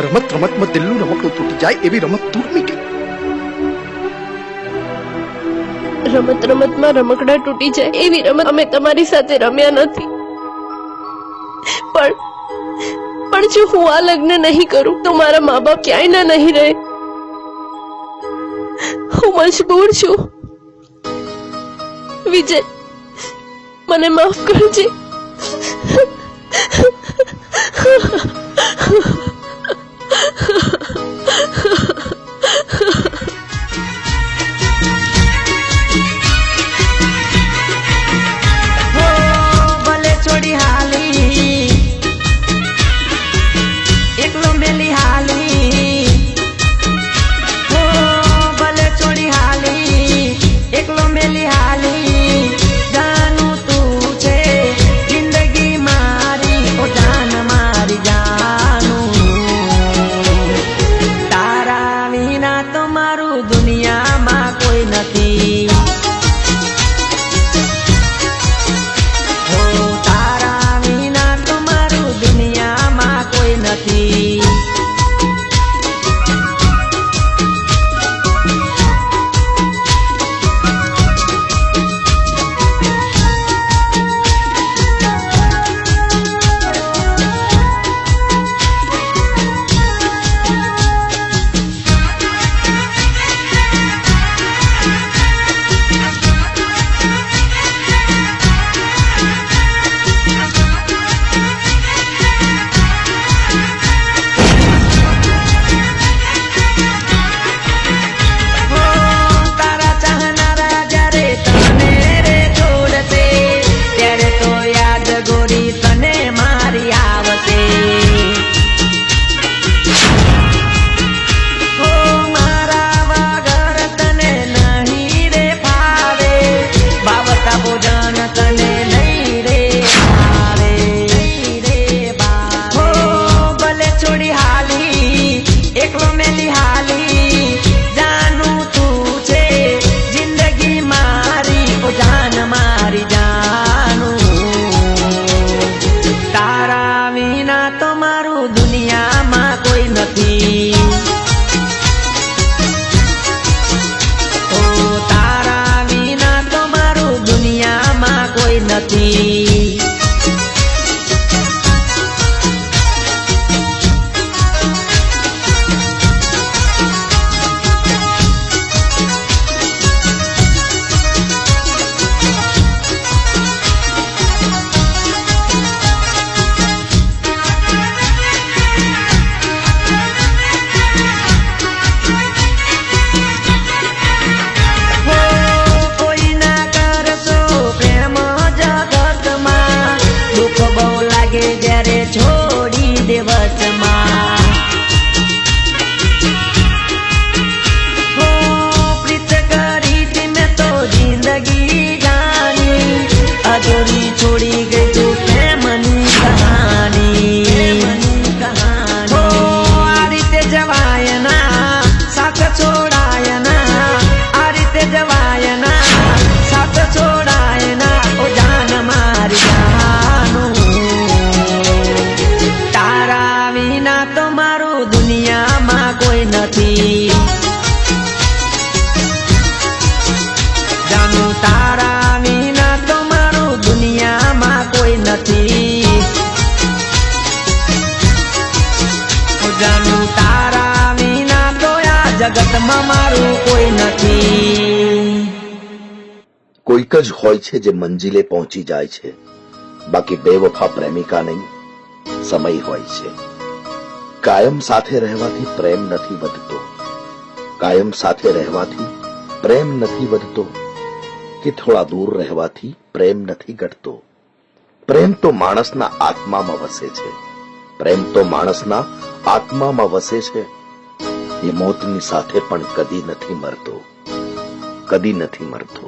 રમત રમતમાં દિલનું રમકડું તૂટી જાય એવી રમત તું રમી કે? રમત રમતમાં રમકડા તૂટી જાય એવી રમત અમે તમારી સાથે રમ્યા નથી, પણ જો હું આ લગ્ન નહીં કરું તો મારા મા બાપ ક્યાંય ના નહીં રહે. હું મજબૂર છું. વિજય, મને માફ કરજે. ભલે છોડી હાલી એકલો મેલી હાલી, ભલે છોડી હાલી એકલો મેલી હાલી, જાનું તું છે જિંદગી મારી, ઓ જાન મારી જાનું. તારા વિના તો મારું દુનિયામાં કોઈ નથી. તારા વિના તો મારું દુનિયામાં કોઈ નથી. જગતમાં મારું કોઈ નથી. કોઈક જ હોય છે જે મંજિલે પહોંચી જાય છે, બાકી બેવફા પ્રેમિકા નહીં, સમય હોય છે. કાયમ સાથે રહેવાથી પ્રેમ નથી વધતો, કાયમ સાથે રહેવાથી પ્રેમ નથી વધતો, કે થોડા દૂર રહેવાથી પ્રેમ નથી ઘટતો. પ્રેમ તો માણસના આત્મામાં વસે છે, પ્રેમ તો માણસના આત્મામાં વસે છે. એ મોતની સાથે પણ કદી નથી મરતો, કદી નથી મરતો.